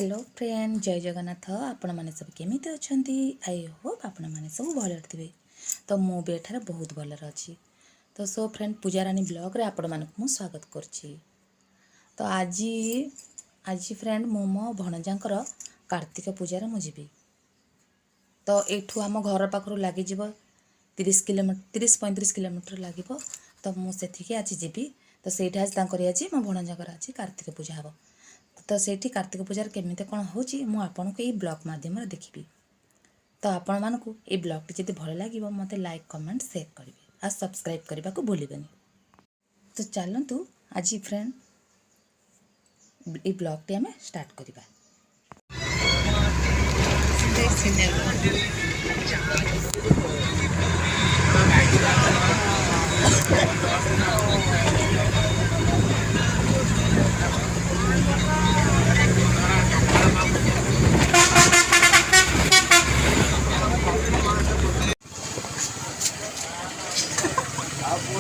Hello friend जय जगन्नाथ आपण मैंने सब केमी अच्छा आई होप आपण मैंने सब भल थे। तो मुझे एठार बहुत भल अच्छी। तो सो फ्रेंड पूजा रानी ब्लॉग रे आपण मानक मु स्वागत करछि। तो आज फ्रेंड मो मो भणजांकर कार्तिक पूजार मु जीवी। तो एठू आम घर पाखर लगी 30-35 किलोमीटर लगे। तो मुझे आज जीवी। तो सहीटा आज आज मो भणजांकर आज कार्तिक पूजा हम। तो सेठी कार्तिक पूजार केमिते कौन होची मु आपन को ये ब्लॉग माध्यम रे देखिबी। तो आपण मानकु ये ब्लॉग टी जदि भल लागिवो मते लाइक कमेंट शेयर करिवे आ सब्सक्राइब करबा को भूलिबेनी। तो चलंतु आज फ्रेंड ये ब्लॉग टी हमें स्टार्ट करबा।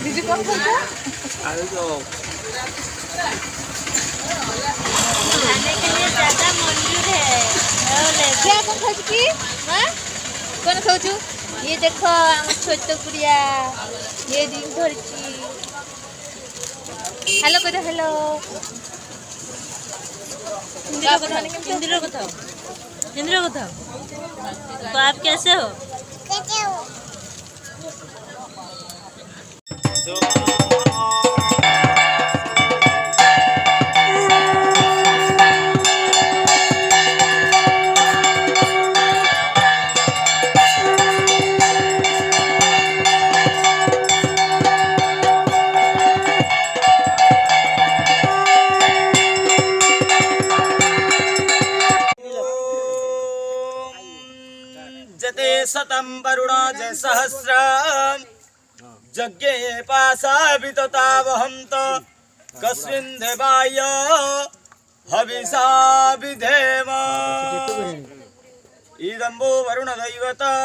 दीदी कौन खाते हैं? आलू चॉप खाने के लिए ज्यादा मंजूर है। क्या कौन खाती की? हाँ? कौन खाऊचु? ये देखो हम छोट गुड़िया ये दिन धरची। हेलो करो हेलो। हिंदी बताओ हिंदी बताओ। तो आप कैसे हो? जते शतं वरुण जय सहस्रं यज्ञे पाशाभिततावहन्त कस्मिन् देवाय हविषा विधेम इदं वो वरुण दैवतः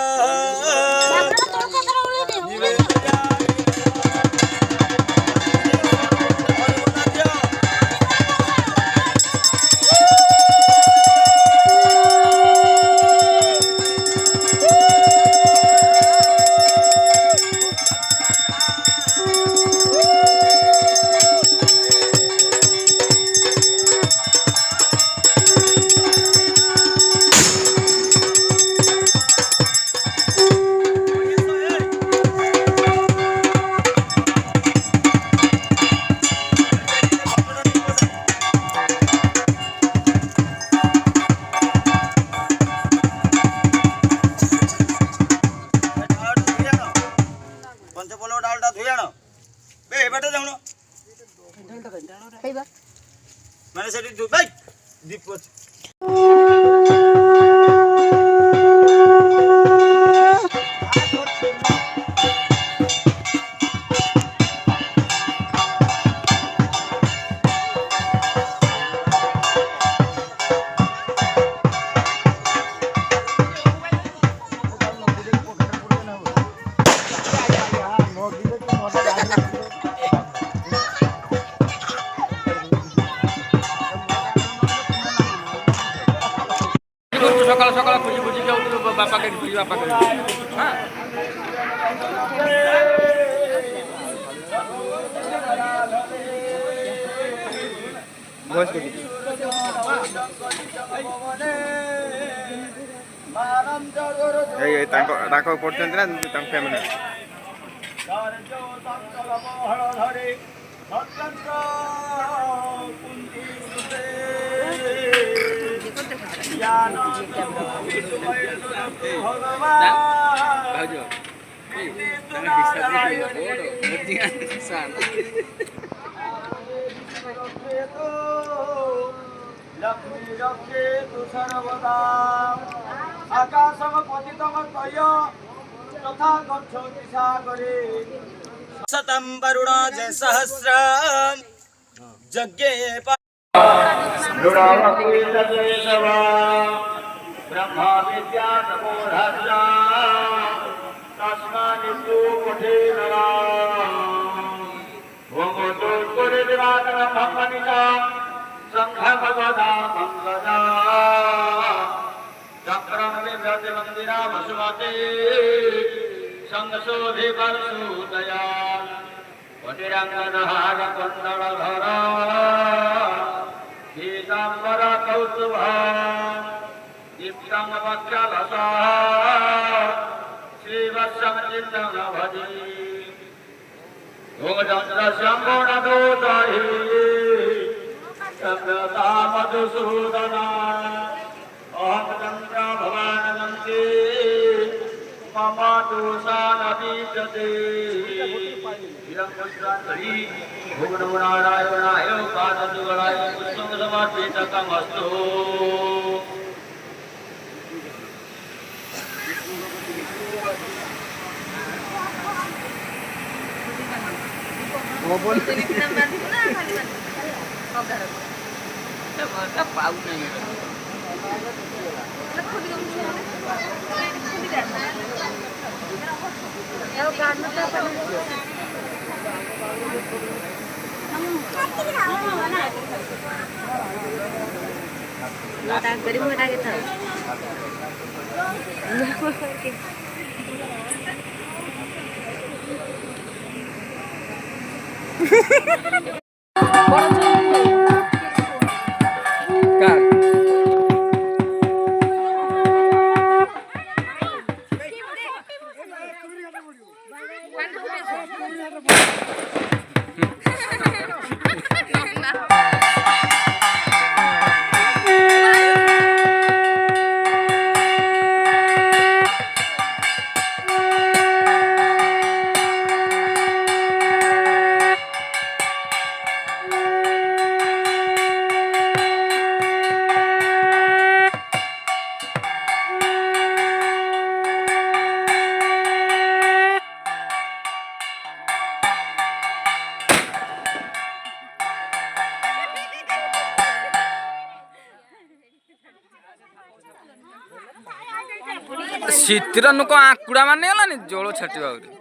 मैंने दीप सकाल सकाल खुशी खुशी जाऊ बापा के खुशी बापा के हाँ ताको पड़ते ना फैमिली लक्ष्मी रक्षे तु सर्वदा आकाशम पतितम तय तथा गच्छति सागरे शतं वरुण जय सहस्रं यज्ञे ब्रह्मा विद्या तपोधर्या तस्मानिस्तु कठिनरा भगवतो करे दिवाकरं भगवनिका संघ भगवदा मंगला चक्रम विभ्रति मंदिरा वसुमते संग शोभि परसुदया वटिरंगनहार कुंडल धरा पीतांबर कौस्तुभा दीप्तं वक्षलसा श्रीवत्सं चिन्तं भजे भुजन्द्रशम्भुणदोषहि सभ्यता मधुसूदना अहं चन्द्र भवानन्ते मम दोषा न विद्यते हिरण्यपुत्रान्तरी भुवनो नारायणाय पादयुगलाय पुष्पं समर्पितमस्तु ଶୀତର ନୁକ ଆକୁଡ଼ା ମାନେ ଗଲାନି ଜଳ ଛାଟିବା ଆହୁରି